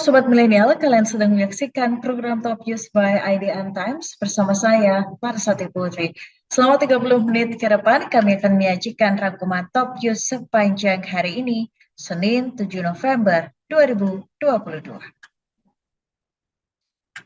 Sobat Milenial, kalian sedang menyaksikan program Top News by IDN Times bersama saya, Marsati Putri. Selama 30 menit ke depan, kami akan menyajikan rangkuman Top News sepanjang hari ini, Senin 7 November 2022.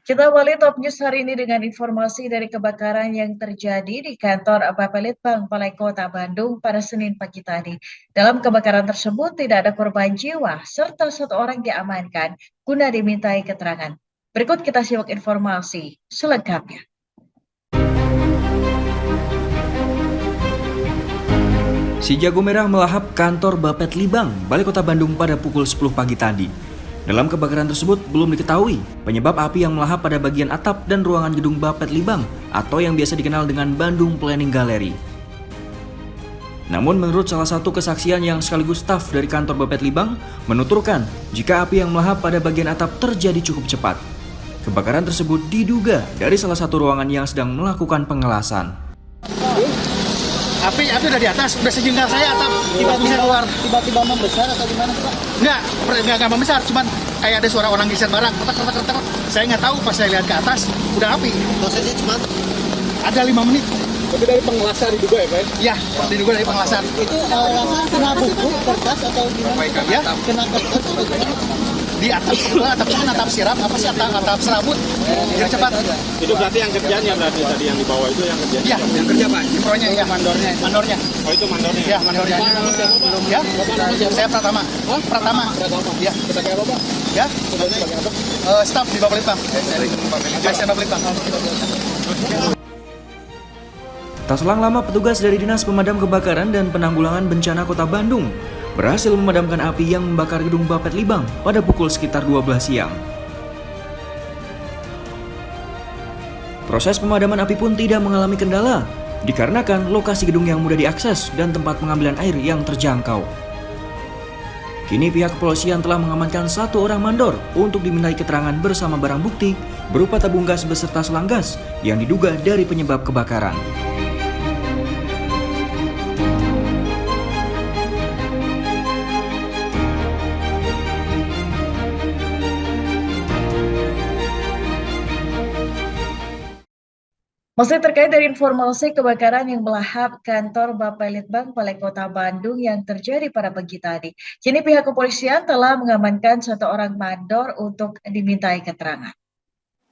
Kita awali Top News hari ini dengan informasi dari kebakaran yang terjadi di kantor Bapelitbang Balai Kota Bandung pada Senin pagi tadi. Dalam kebakaran tersebut tidak ada korban jiwa serta satu orang diamankan guna dimintai keterangan. Berikut kita simak informasi selengkapnya. Si jago merah melahap kantor Bapelitbang Balai Kota Bandung pada pukul 10 pagi tadi. Dalam kebakaran tersebut belum diketahui penyebab api yang melahap pada bagian atap dan ruangan gedung Bapelitbang atau yang biasa dikenal dengan Bandung Planning Gallery. Namun menurut salah satu kesaksian yang sekaligus staf dari kantor Bapelitbang menuturkan jika api yang melahap pada bagian atap terjadi cukup cepat. Kebakaran tersebut diduga dari salah satu ruangan yang sedang melakukan pengelasan. Api udah di atas, udah sejengkal saya atap tiba-tiba keluar. Tiba-tiba membesar atau gimana Pak? Nggak membesar, cuman kayak ada suara orang geser barang, retak. Saya nggak tahu pas saya lihat ke atas, udah api. Prosesnya cuma ada 5 menit. tapi dari pengelasan diduga ya Pak? Ya, diduga dari pengelasan. Itu kena buku, kertas atau gimana? Ya, Kena kertas atau gimana? di atap sirap, apa sih atap serabut. Jadi cepat. Itu berarti yang kerjanya berarti tadi yang di bawah itu yang kerjanya? Iya, yang kerja Pak. Pronya ya, mandornya. Oh itu mandornya? Ya, mandornya. Ya, saya Pratama. Pratama. Ya. Sebagai apa Pak? Ya. Sebagai apa? Staf di Bapelitbang. Saya Bapelitbang. Tak selang lama petugas dari Dinas Pemadam Kebakaran dan Penanggulangan Bencana Kota Bandung berhasil memadamkan api yang membakar gedung Bapelitbang pada pukul sekitar 12 siang. Proses pemadaman api pun tidak mengalami kendala, dikarenakan lokasi gedung yang mudah diakses dan tempat pengambilan air yang terjangkau. Kini pihak kepolisian telah mengamankan satu orang mandor untuk dimintai keterangan bersama barang bukti berupa tabung gas beserta selang gas yang diduga dari penyebab kebakaran. Masih terkait dari informasi kebakaran yang melahap kantor Bapelitbang Balai Kota Bandung yang terjadi pada pagi tadi. Kini pihak kepolisian telah mengamankan satu orang mandor untuk dimintai keterangan.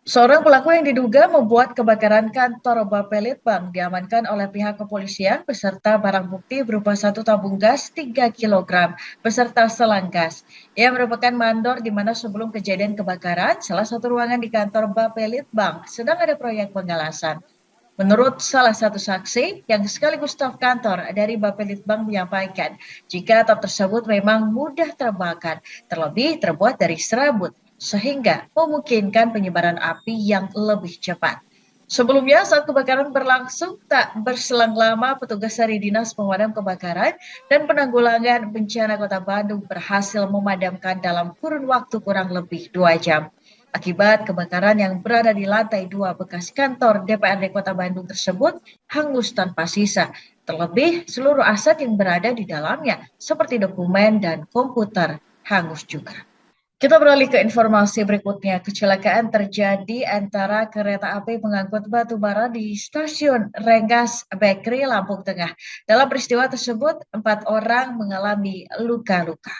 Seorang pelaku yang diduga membuat kebakaran kantor Bapelitbang diamankan oleh pihak kepolisian beserta barang bukti berupa satu tabung gas 3 kg beserta selang gas. Ia merupakan mandor di mana sebelum kejadian kebakaran, salah satu ruangan di kantor Bapelitbang sedang ada proyek pengelasan. Menurut salah satu saksi yang sekaligus staf kantor dari Bapelitbang menyampaikan, jika atap tersebut memang mudah terbakar, terlebih terbuat dari serabut, sehingga memungkinkan penyebaran api yang lebih cepat. Sebelumnya saat kebakaran berlangsung tak berselang lama petugas dari Dinas Pemadam Kebakaran dan Penanggulangan Bencana Kota Bandung berhasil memadamkan dalam kurun waktu kurang lebih 2 jam. Akibat kebakaran yang berada di lantai 2 bekas kantor DPRD Kota Bandung tersebut hangus tanpa sisa. Terlebih seluruh aset yang berada di dalamnya seperti dokumen dan komputer hangus juga. Kita beralih ke informasi berikutnya. Kecelakaan terjadi antara kereta api pengangkut batu bara di stasiun Rengas Bakery, Lampung Tengah. Dalam peristiwa tersebut, 4 orang mengalami luka-luka.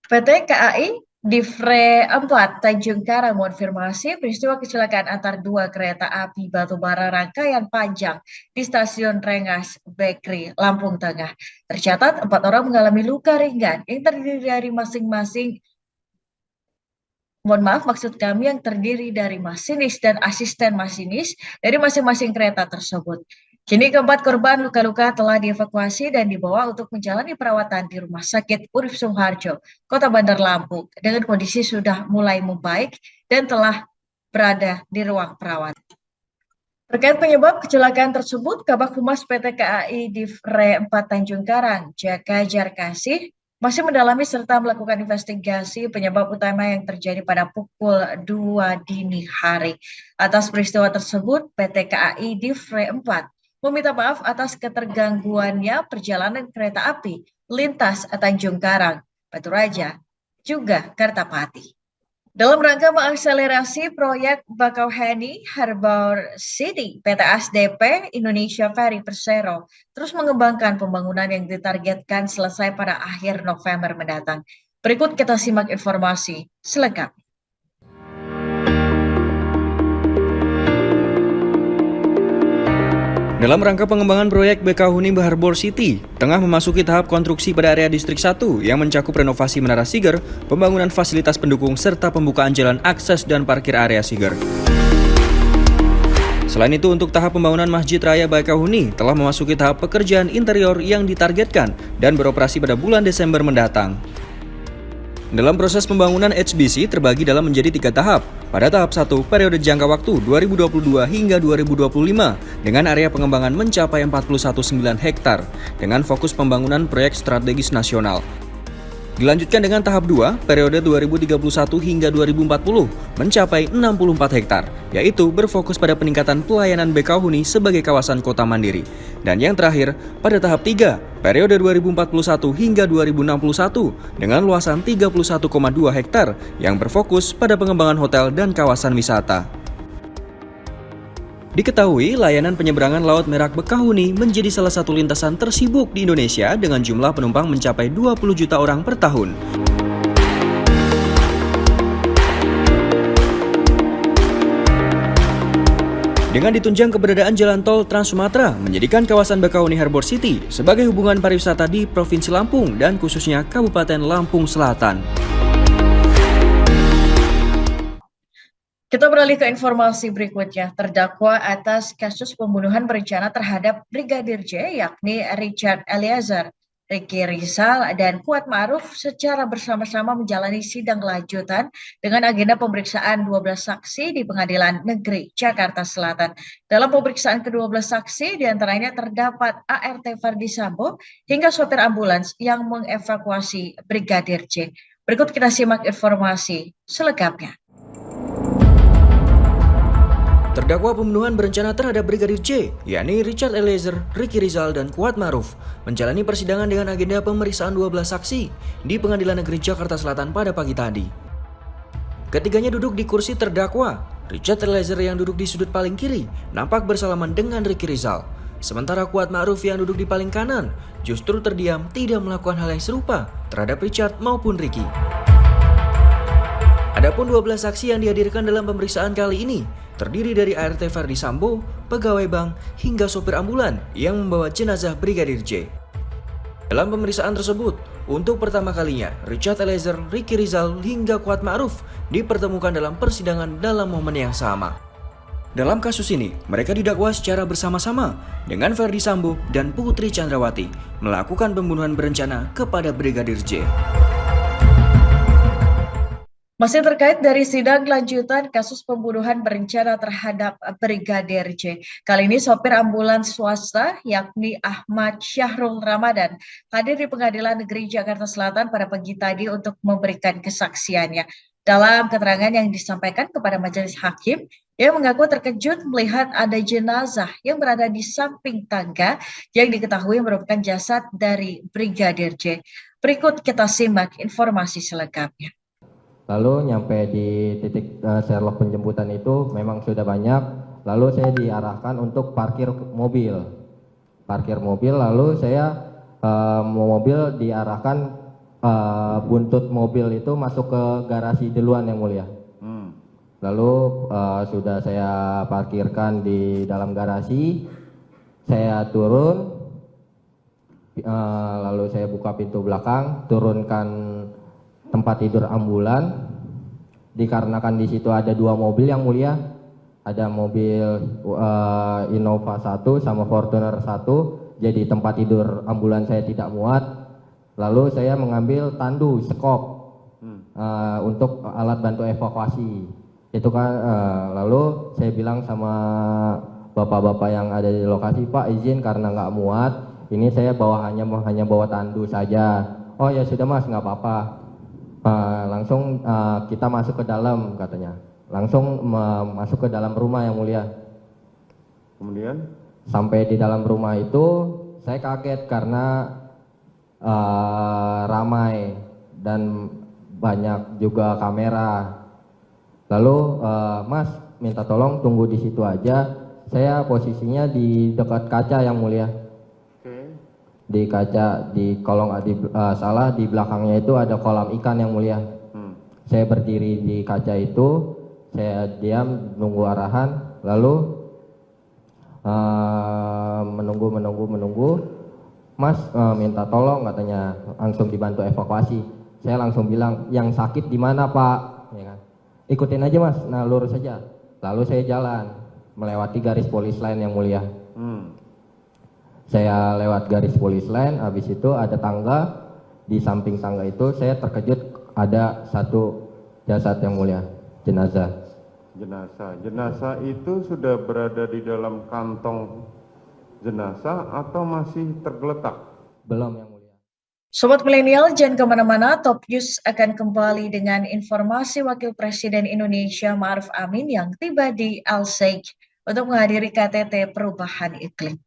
PT KAI Divre 4 Tanjung Karang mengonfirmasi peristiwa kecelakaan antar 2 kereta api batu bara rangkaian panjang di stasiun Rengas Bakery, Lampung Tengah. Tercatat 4 orang mengalami luka ringan yang terdiri dari yang terdiri dari masinis dan asisten masinis dari masing-masing kereta tersebut. Kini keempat korban luka-luka telah dievakuasi dan dibawa untuk menjalani perawatan di Rumah Sakit Urip Suharjo, Kota Bandar Lampung, dengan kondisi sudah mulai membaik dan telah berada di ruang perawatan. Terkait penyebab kecelakaan tersebut, Kabag Humas PT KAI Divre 4 Tanjung Karang, Jaka Jarkasih, masih mendalami serta melakukan investigasi penyebab utama yang terjadi pada pukul 2 dini hari. Atas peristiwa tersebut, PT KAI Divre 4 meminta maaf atas ketergangguannya perjalanan kereta api lintas Tanjung Karang, Batu Raja, juga Kertapati. Dalam rangka mengakselerasi proyek Bakauheni Harbor City, PT ASDP Indonesia Ferry Persero terus mengembangkan pembangunan yang ditargetkan selesai pada akhir November mendatang. Berikut kita simak informasi selengkapnya. Dalam rangka pengembangan proyek Bakauheni Harbor City, tengah memasuki tahap konstruksi pada area Distrik 1 yang mencakup renovasi Menara Siger, pembangunan fasilitas pendukung, serta pembukaan jalan akses dan parkir area Siger. Selain itu, untuk tahap pembangunan Masjid Raya Bakauheni telah memasuki tahap pekerjaan interior yang ditargetkan dan beroperasi pada bulan Desember mendatang. Dalam proses pembangunan HBC terbagi dalam menjadi 3 tahap. Pada tahap 1, periode jangka waktu 2022 hingga 2025 dengan area pengembangan mencapai 41,9 hektar dengan fokus pembangunan proyek strategis nasional. Dilanjutkan dengan tahap 2, periode 2031 hingga 2040 mencapai 64 hektar, yaitu berfokus pada peningkatan pelayanan Bakauheni sebagai kawasan kota mandiri. Dan yang terakhir, pada tahap 3, periode 2041 hingga 2061 dengan luasan 31,2 hektar yang berfokus pada pengembangan hotel dan kawasan wisata. Diketahui, layanan penyeberangan Laut Merah Bakauheni menjadi salah satu lintasan tersibuk di Indonesia dengan jumlah penumpang mencapai 20 juta orang per tahun. Dengan ditunjang keberadaan jalan tol Trans Sumatera, menjadikan kawasan Bakauheni Harbor City sebagai hubungan pariwisata di Provinsi Lampung dan khususnya Kabupaten Lampung Selatan. Kita beralih ke informasi berikutnya. Terdakwa atas kasus pembunuhan berencana terhadap Brigadir J, yakni Richard Eliezer, Ricky Rizal, dan Kuat Ma'ruf secara bersama-sama menjalani sidang lanjutan dengan agenda pemeriksaan 12 saksi di Pengadilan Negeri Jakarta Selatan. Dalam pemeriksaan ke-12 saksi, diantaranya terdapat ART Ferdi Sambo hingga sopir ambulans yang mengevakuasi Brigadir J. Berikut kita simak informasi selengkapnya. Terdakwa pembunuhan berencana terhadap Brigadir J, yakni Richard Eliezer, Ricky Rizal, dan Kuat Ma'ruf, menjalani persidangan dengan agenda pemeriksaan 12 saksi di Pengadilan Negeri Jakarta Selatan pada pagi tadi. Ketiganya duduk di kursi terdakwa. Richard Eliezer yang duduk di sudut paling kiri nampak bersalaman dengan Ricky Rizal, sementara Kuat Ma'ruf yang duduk di paling kanan justru terdiam tidak melakukan hal yang serupa terhadap Richard maupun Ricky. Adapun 12 saksi yang dihadirkan dalam pemeriksaan kali ini terdiri dari ART Ferdi Sambo, pegawai bank, hingga sopir ambulan yang membawa jenazah Brigadir J. Dalam pemeriksaan tersebut, untuk pertama kalinya Richard Eliezer, Ricky Rizal, hingga Kuat Ma'ruf dipertemukan dalam persidangan dalam momen yang sama. Dalam kasus ini, mereka didakwa secara bersama-sama dengan Ferdi Sambo dan Putri Chandrawati melakukan pembunuhan berencana kepada Brigadir J. Masih terkait dari sidang lanjutan kasus pembunuhan berencana terhadap Brigadir J. Kali ini sopir ambulans swasta yakni Ahmad Syahrul Ramadan hadir di Pengadilan Negeri Jakarta Selatan pada pagi tadi untuk memberikan kesaksiannya. Dalam keterangan yang disampaikan kepada majelis hakim, ia mengaku terkejut melihat ada jenazah yang berada di samping tangga yang diketahui merupakan jasad dari Brigadir J. Berikut kita simak informasi selengkapnya. Lalu nyampe di titik Sherlock penjemputan itu memang sudah banyak. Lalu saya diarahkan untuk parkir mobil. Lalu saya mobil diarahkan buntut mobil itu masuk ke garasi duluan yang mulia. Lalu sudah saya parkirkan di dalam garasi. Saya turun. Lalu saya buka pintu belakang, turunkan tempat tidur ambulan, dikarenakan di situ ada 2 mobil yang mulia, ada mobil Innova 1 sama Fortuner 1, jadi tempat tidur ambulan saya tidak muat. Lalu saya mengambil tandu sekop untuk alat bantu evakuasi. Itu kan, lalu saya bilang sama bapak-bapak yang ada di lokasi, Pak izin karena nggak muat, ini saya hanya bawa tandu saja. Oh ya sudah mas, nggak apa-apa. Langsung kita masuk ke dalam katanya, langsung masuk ke dalam rumah yang mulia. Kemudian sampai di dalam rumah itu saya kaget karena ramai dan banyak juga kamera. Lalu Mas minta tolong tunggu di situ aja. Saya posisinya di dekat kaca yang mulia. Di kaca, di kalau nggak salah di belakangnya itu ada kolam ikan yang mulia. Saya berdiri di kaca itu, saya diam nunggu arahan, lalu menunggu. Mas minta tolong katanya, langsung dibantu evakuasi. Saya langsung bilang, yang sakit di mana Pak? Ya kan? Ikutin aja Mas, nah lurus saja. Lalu saya jalan melewati garis polis lain yang mulia. Saya lewat garis polis lain, habis itu ada tangga. Di samping tangga itu saya terkejut ada satu jasad yang mulia, jenazah. Jenazah itu sudah berada di dalam kantong jenazah atau masih tergeletak? Belum yang mulia. Sobat Milenial, jangan kemana-mana, Top News akan kembali dengan informasi Wakil Presiden Indonesia Ma'ruf Amin yang tiba di Al-Sheikh untuk menghadiri KTT Perubahan Iklim.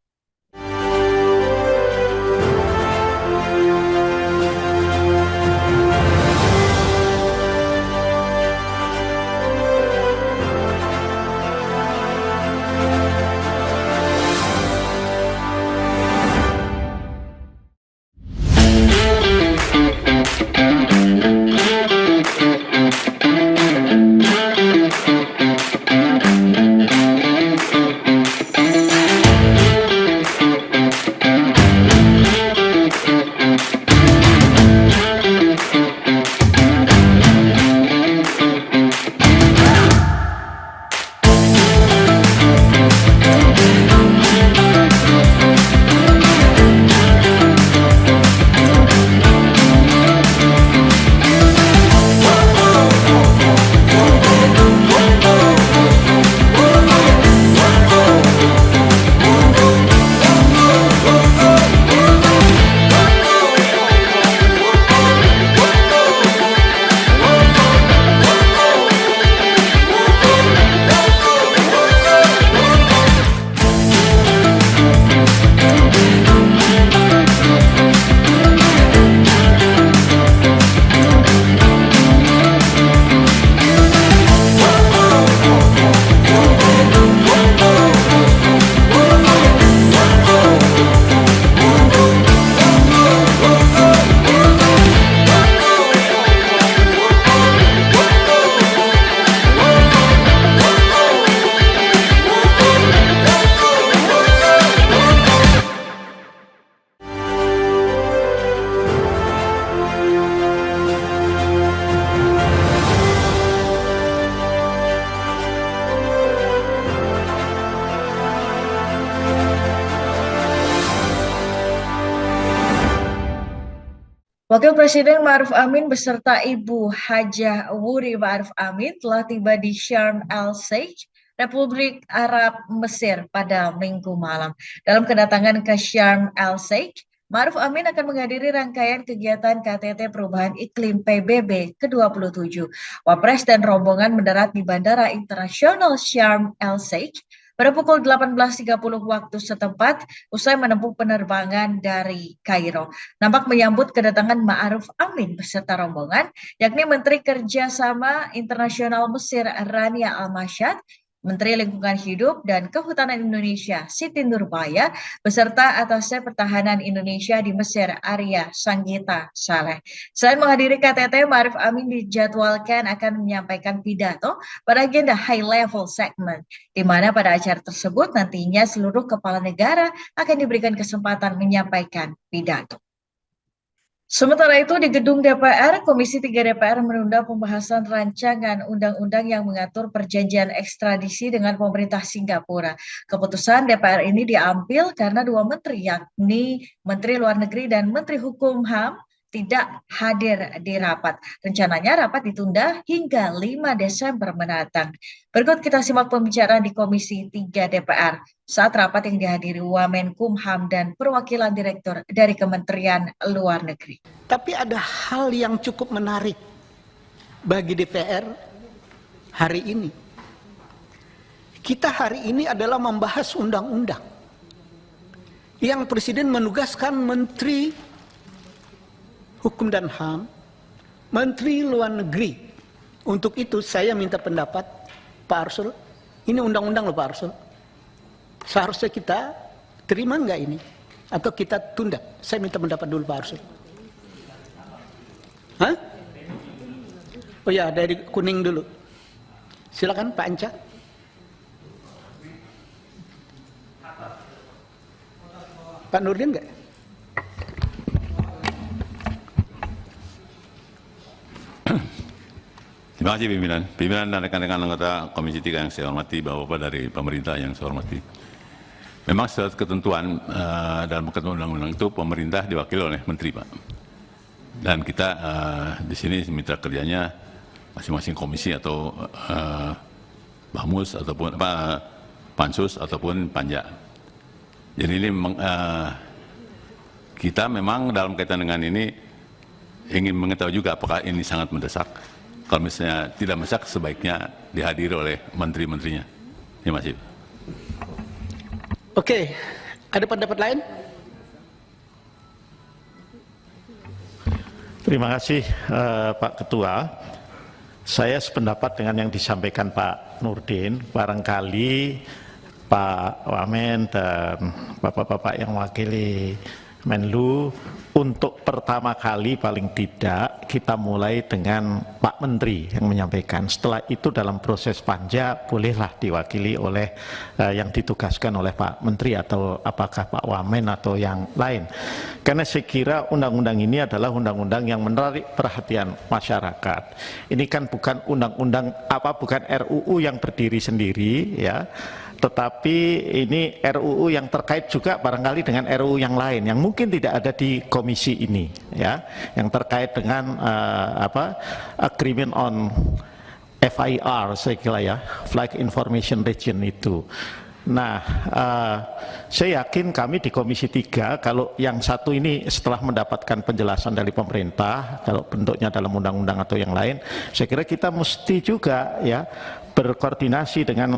Wakil Presiden Ma'ruf Amin beserta Ibu Hajah Wuri Ma'ruf Amin telah tiba di Sharm El-Sheikh, Republik Arab Mesir pada Minggu malam. Dalam kedatangan ke Sharm El-Sheikh, Ma'ruf Amin akan menghadiri rangkaian kegiatan KTT Perubahan Iklim PBB ke-27. Wapres dan rombongan mendarat di Bandara Internasional Sharm El-Sheikh pada pukul 18.30 waktu setempat usai menempuh penerbangan dari Kairo. Nampak menyambut kedatangan Ma'ruf Amin beserta rombongan, yakni Menteri Kerjasama Internasional Mesir Rania Al-Mashad, Menteri Lingkungan Hidup dan Kehutanan Indonesia Siti Nurbaya, beserta Atasé Pertahanan Indonesia di Mesir Arya Sanggita Saleh. Selain menghadiri KTT, Ma'ruf Amin dijadwalkan akan menyampaikan pidato pada agenda high level segment, di mana pada acara tersebut nantinya seluruh kepala negara akan diberikan kesempatan menyampaikan pidato. Sementara itu di gedung DPR, Komisi 3 DPR menunda pembahasan rancangan undang-undang yang mengatur perjanjian ekstradisi dengan pemerintah Singapura. Keputusan DPR ini diambil karena dua menteri, yakni Menteri Luar Negeri dan Menteri Hukum HAM, tidak hadir di rapat. Rencananya rapat ditunda hingga 5 Desember mendatang. Berikut kita simak pembicaraan di Komisi 3 DPR saat rapat yang dihadiri Wamenkumham dan perwakilan direktur dari Kementerian Luar Negeri. Tapi ada hal yang cukup menarik bagi DPR hari ini. Kita hari ini adalah membahas undang-undang yang Presiden menugaskan Menteri Hukum dan HAM, Menteri Luar Negeri Untuk itu saya minta pendapat Pak Arsul. Ini undang-undang loh Pak Arsul. Seharusnya kita terima nggak ini? Atau kita tunda? Saya minta pendapat dulu Pak Arsul. Hah? Oh ya, dari Kuning dulu. Silakan Pak Anca. Pak Nurdin nggak? Terima kasih pimpinan dan rekan-rekan anggota Komisi 3 yang saya hormati, Bapak-Bapak dari pemerintah yang saya hormati. Memang sesuai ketentuan dalam ketentuan undang-undang itu pemerintah diwakili oleh menteri, Pak. Dan kita di sini mitra kerjanya masing-masing komisi atau Bamus ataupun Pansus ataupun Panja. Jadi ini kita memang dalam kaitan dengan ini ingin mengetahui juga apakah ini sangat mendesak. Kalau misalnya tidak mendesak, sebaiknya dihadiri oleh menteri-menterinya. Terima kasih. Oke, ada pendapat lain? Terima kasih Pak Ketua. Saya sependapat dengan yang disampaikan Pak Nurdin. Barangkali Pak Wamen dan Bapak-Bapak yang mewakili Menlu, untuk pertama kali paling tidak kita mulai dengan Pak Menteri yang menyampaikan. Setelah itu dalam proses panja bolehlah diwakili oleh yang ditugaskan oleh Pak Menteri atau apakah Pak Wamen atau yang lain. Karena saya kira undang-undang ini adalah undang-undang yang menarik perhatian masyarakat. Ini kan bukan undang-undang bukan RUU yang berdiri sendiri ya. Tetapi ini RUU yang terkait juga barangkali dengan RUU yang lain yang mungkin tidak ada di komisi ini ya, yang terkait dengan agreement on FIR saya kira ya, Flight Information Region itu. Nah, saya yakin kami di Komisi 3 kalau yang satu ini setelah mendapatkan penjelasan dari pemerintah, kalau bentuknya dalam undang-undang atau yang lain, saya kira kita mesti juga ya berkoordinasi dengan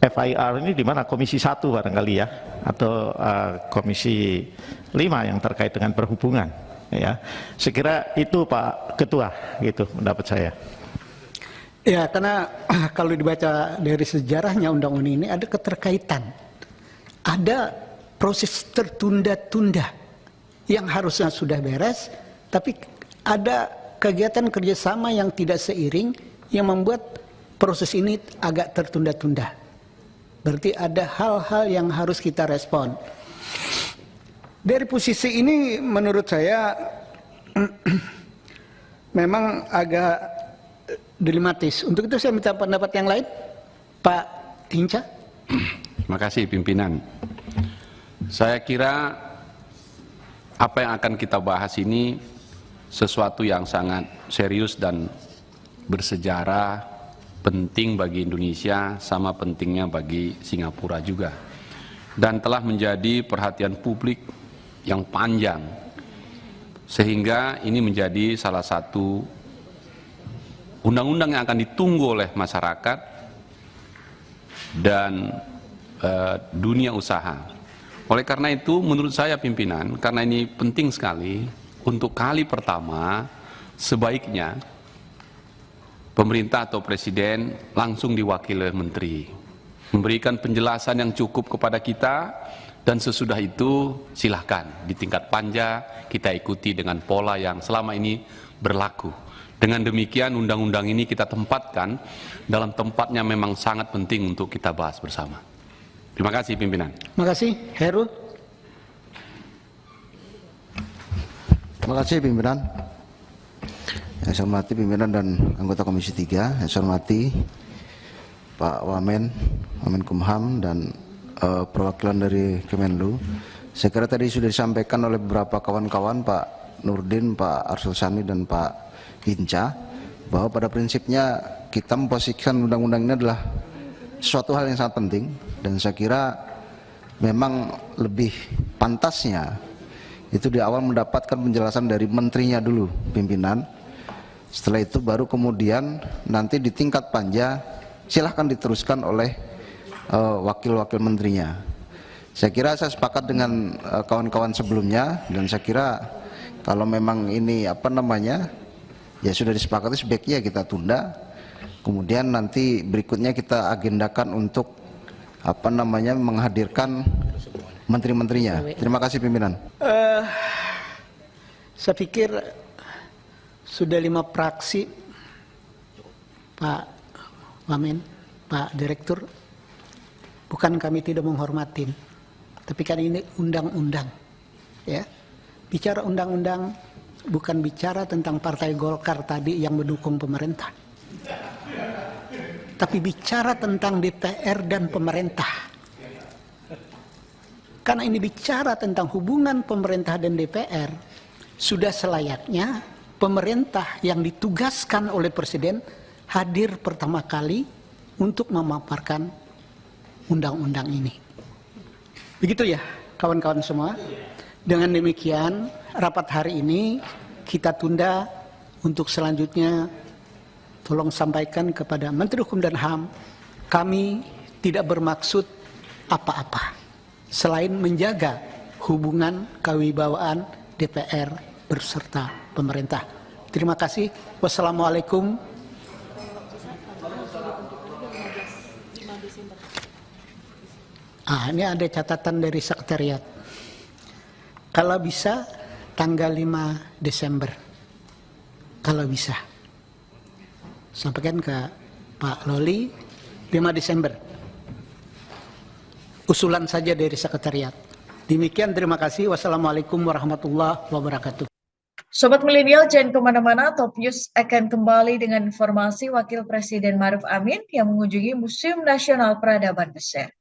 FIR ini di mana Komisi 1 barangkali ya, atau Komisi 5 yang terkait dengan perhubungan ya. Saya kira itu Pak Ketua, gitu pendapat saya. Ya, karena kalau dibaca dari sejarahnya undang-undang ini ada keterkaitan. Ada proses tertunda-tunda yang harusnya sudah beres, tapi ada kegiatan kerjasama yang tidak seiring yang membuat proses ini agak tertunda-tunda. Berarti ada hal-hal yang harus kita respon. Dari posisi ini menurut saya memang agak dilematis. Untuk itu saya minta pendapat yang lain. Pak Hinca. Terima kasih pimpinan. Saya kira apa yang akan kita bahas ini sesuatu yang sangat serius dan bersejarah, penting bagi Indonesia, sama pentingnya bagi Singapura juga. Dan telah menjadi perhatian publik yang panjang. Sehingga ini menjadi salah satu undang-undang yang akan ditunggu oleh masyarakat dan dunia usaha. Oleh karena itu, menurut saya pimpinan, karena ini penting sekali, untuk kali pertama sebaiknya pemerintah atau presiden langsung diwakili oleh menteri, memberikan penjelasan yang cukup kepada kita, dan sesudah itu silahkan di tingkat panja kita ikuti dengan pola yang selama ini berlaku. Dengan demikian undang-undang ini kita tempatkan dalam tempatnya memang sangat penting untuk kita bahas bersama. Terima kasih pimpinan. Terima kasih. Heru. Terima kasih pimpinan. Yang saya hormati pimpinan dan anggota Komisi 3, yang saya hormati Pak Wamen, Wamenkumham dan perwakilan dari Kemenlu. Saya kira tadi sudah disampaikan oleh beberapa kawan-kawan, Pak Nurdin, Pak Arsul Sani dan Pak Hinca, bahwa pada prinsipnya kita memposisikan undang-undang ini adalah suatu hal yang sangat penting, dan saya kira memang lebih pantasnya itu di awal mendapatkan penjelasan dari menterinya dulu, pimpinan. Setelah itu baru kemudian nanti di tingkat panja silahkan diteruskan oleh wakil-wakil menterinya. Saya kira saya sepakat dengan kawan-kawan sebelumnya, dan saya kira kalau memang ini Ya sudah disepakati sebaiknya kita tunda, kemudian nanti berikutnya kita agendakan untuk menghadirkan menteri-menterinya. Terima kasih pimpinan. Saya pikir sudah 5 praksi, Pak Wamen, Pak Direktur, bukan kami tidak menghormatin, tapi kan ini undang-undang, ya. Bicara undang-undang bukan bicara tentang Partai Golkar tadi yang mendukung pemerintah, tapi bicara tentang DPR dan pemerintah. Karena ini bicara tentang hubungan pemerintah dan DPR, sudah selayaknya pemerintah yang ditugaskan oleh Presiden hadir pertama kali untuk memaparkan undang-undang ini. Begitu ya kawan-kawan semua. Dengan demikian rapat hari ini kita tunda untuk selanjutnya. Tolong sampaikan kepada Menteri Hukum dan HAM, kami tidak bermaksud apa-apa selain menjaga hubungan kewibawaan DPR berserta pemerintah. Terima kasih. Wassalamualaikum. Ini ada catatan dari sekretariat. Kalau bisa tanggal 5 Desember. Kalau bisa. Sampaikan ke Pak Loli 5 Desember. Usulan saja dari sekretariat. Demikian, terima kasih. Wassalamualaikum warahmatullahi wabarakatuh. Sobat Milenial, jangan kemana-mana, Top News akan kembali dengan informasi Wakil Presiden Ma'ruf Amin yang mengunjungi Museum Nasional Peradaban Mesir.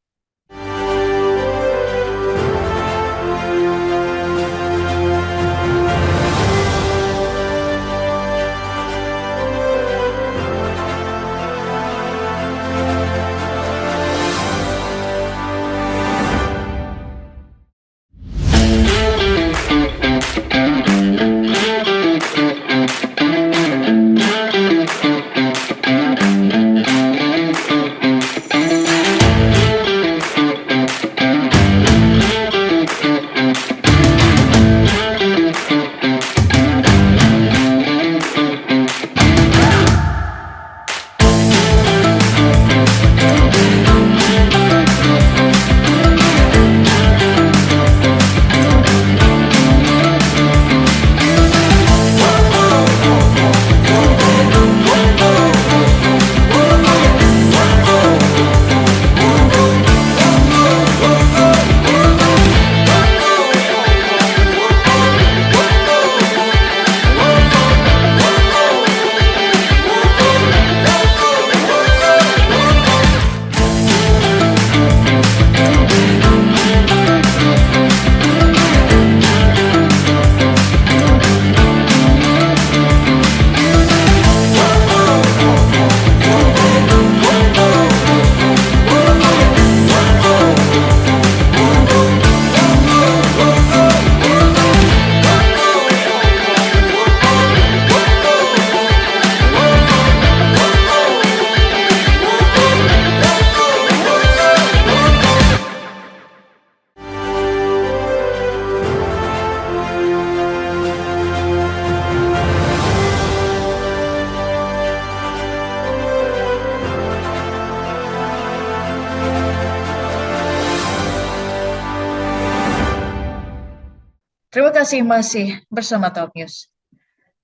Terima kasih masih bersama Top News.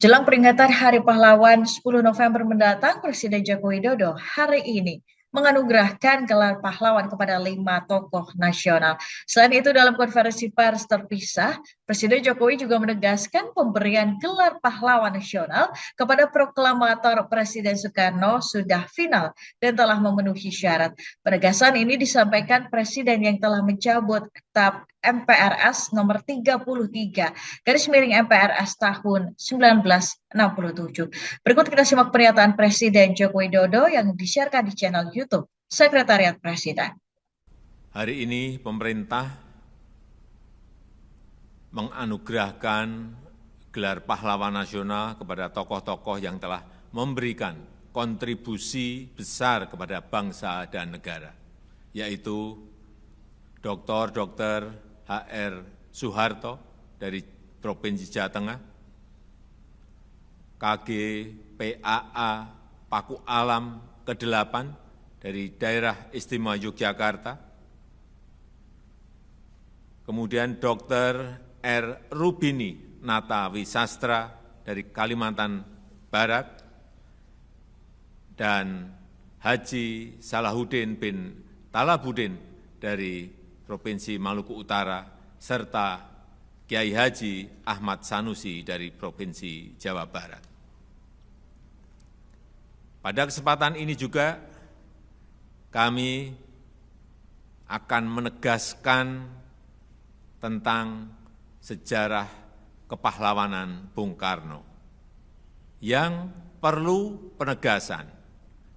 Jelang peringatan Hari Pahlawan 10 November mendatang, Presiden Joko Widodo hari ini menganugerahkan gelar pahlawan kepada 5 tokoh nasional. Selain itu, dalam konferensi pers terpisah, Presiden Jokowi juga menegaskan pemberian gelar pahlawan nasional kepada proklamator Presiden Soekarno sudah final dan telah memenuhi syarat. Penegasan ini disampaikan Presiden yang telah mencabut TAP MPRS nomor 33/MPRS tahun 1967. Berikut kita simak pernyataan Presiden Joko Widodo yang disiarkan di channel YouTube Sekretariat Presiden. Hari ini pemerintah menganugerahkan gelar pahlawan nasional kepada tokoh-tokoh yang telah memberikan kontribusi besar kepada bangsa dan negara, yaitu Dr. H.R. Soeharto dari Provinsi Jawa Tengah, KG PAA Paku Alam ke-8 dari Daerah Istimewa Yogyakarta, kemudian Dr. R. Rubini Nata Wisastra dari Kalimantan Barat, dan Haji Salahuddin bin Talabudin dari Provinsi Maluku Utara, serta Kiai Haji Ahmad Sanusi dari Provinsi Jawa Barat. Pada kesempatan ini juga kami akan menegaskan tentang sejarah kepahlawanan Bung Karno yang perlu penegasan,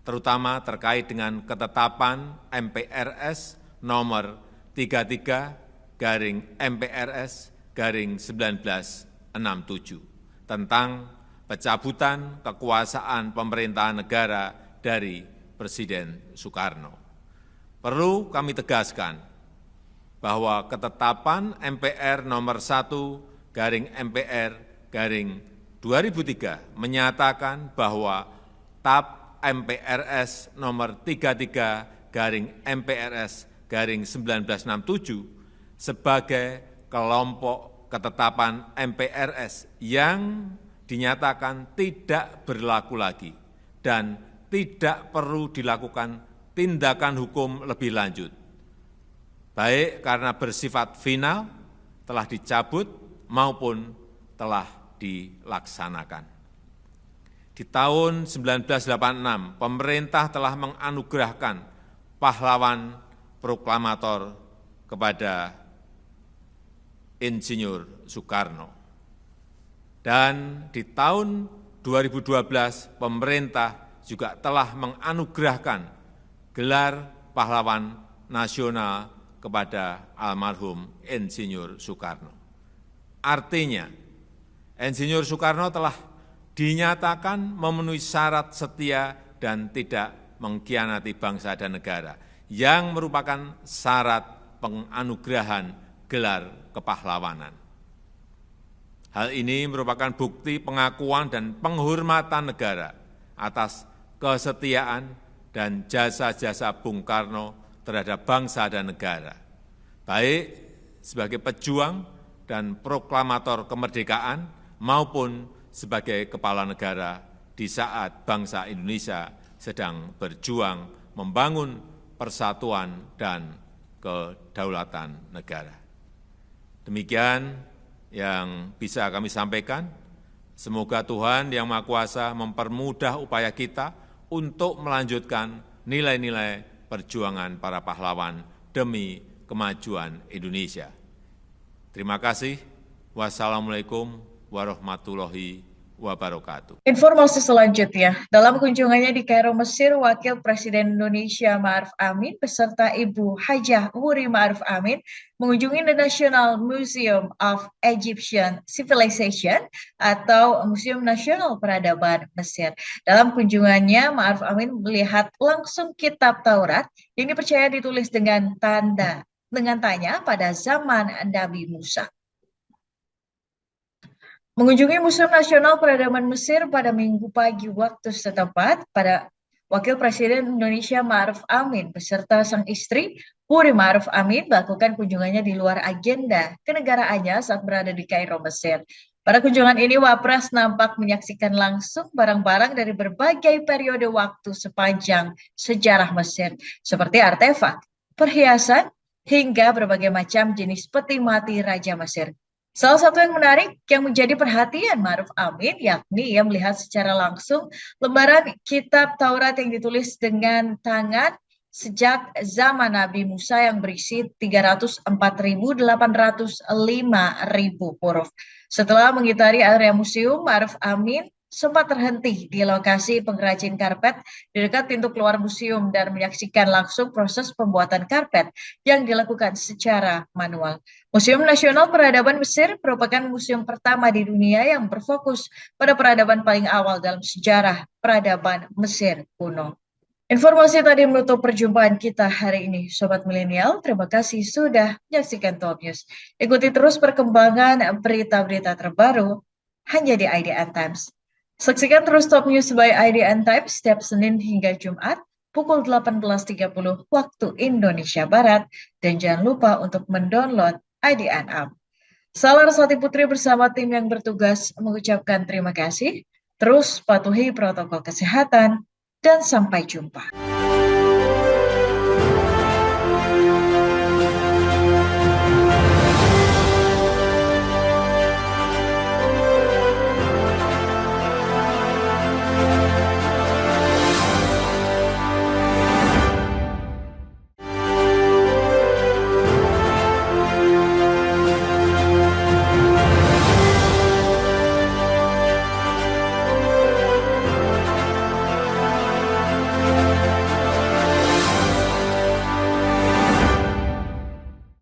terutama terkait dengan ketetapan MPRS nomor 33/MPRS/1967 tentang pencabutan kekuasaan pemerintahan negara dari Presiden Soekarno. Perlu kami tegaskan bahwa ketetapan MPR nomor 1/MPR/2003 menyatakan bahwa TAP MPRS nomor 33/MPRS/1967 sebagai kelompok ketetapan MPRS yang dinyatakan tidak berlaku lagi dan tidak perlu dilakukan tindakan hukum lebih lanjut, baik karena bersifat final, telah dicabut, maupun telah dilaksanakan. Di tahun 1986, pemerintah telah menganugerahkan pahlawan proklamator kepada Insinyur Soekarno. Dan di tahun 2012, pemerintah juga telah menganugerahkan gelar pahlawan nasional kepada almarhum Insinyur Soekarno. Artinya, Insinyur Soekarno telah dinyatakan memenuhi syarat setia dan tidak mengkhianati bangsa dan negara, yang merupakan syarat penganugerahan gelar kepahlawanan. Hal ini merupakan bukti pengakuan dan penghormatan negara atas kesetiaan dan jasa-jasa Bung Karno terhadap bangsa dan negara, baik sebagai pejuang dan proklamator kemerdekaan maupun sebagai kepala negara di saat bangsa Indonesia sedang berjuang membangun persatuan dan kedaulatan negara. Demikian yang bisa kami sampaikan. Semoga Tuhan Yang Maha Kuasa mempermudah upaya kita untuk melanjutkan nilai-nilai perjuangan para pahlawan demi kemajuan Indonesia. Terima kasih. Wassalamualaikum warahmatullahi wabarakatuh. Informasi selanjutnya, dalam kunjungannya di Kairo, Mesir, Wakil Presiden Indonesia Ma'ruf Amin beserta Ibu Hajah Wuri Ma'ruf Amin mengunjungi The National Museum of Egyptian Civilization atau Museum Nasional Peradaban Mesir. Dalam kunjungannya, Ma'ruf Amin melihat langsung kitab Taurat yang dipercaya ditulis dengan tanya pada zaman Nabi Musa. Mengunjungi Museum Nasional Peradaban Mesir pada Minggu pagi waktu setempat, pada Wakil Presiden Indonesia Ma'ruf Amin beserta sang istri Wuri Ma'ruf Amin melakukan kunjungannya di luar agenda kenegaraannya saat berada di Kairo, Mesir. Pada kunjungan ini, Wapres nampak menyaksikan langsung barang-barang dari berbagai periode waktu sepanjang sejarah Mesir, seperti artefak, perhiasan, hingga berbagai macam jenis peti mati Raja Mesir. Salah satu yang menarik yang menjadi perhatian Ma'ruf Amin, yakni ia melihat secara langsung lembaran kitab Taurat yang ditulis dengan tangan sejak zaman Nabi Musa yang berisi 304.805 huruf. Setelah mengitari area museum, Ma'ruf Amin sempat terhenti di lokasi pengrajin karpet di dekat pintu keluar museum dan menyaksikan langsung proses pembuatan karpet yang dilakukan secara manual. Museum Nasional Peradaban Mesir merupakan museum pertama di dunia yang berfokus pada peradaban paling awal dalam sejarah peradaban Mesir kuno. Informasi tadi menutup perjumpaan kita hari ini, Sobat Milenial. Terima kasih sudah menyaksikan Top News. Ikuti terus perkembangan berita-berita terbaru hanya di IDN Times. Saksikan terus Top News by IDN Times setiap Senin hingga Jumat pukul 18.30 waktu Indonesia Barat. Dan jangan lupa untuk mendownload IDN App. Salah Sati Putri bersama tim yang bertugas mengucapkan terima kasih. Terus patuhi protokol kesehatan dan sampai jumpa.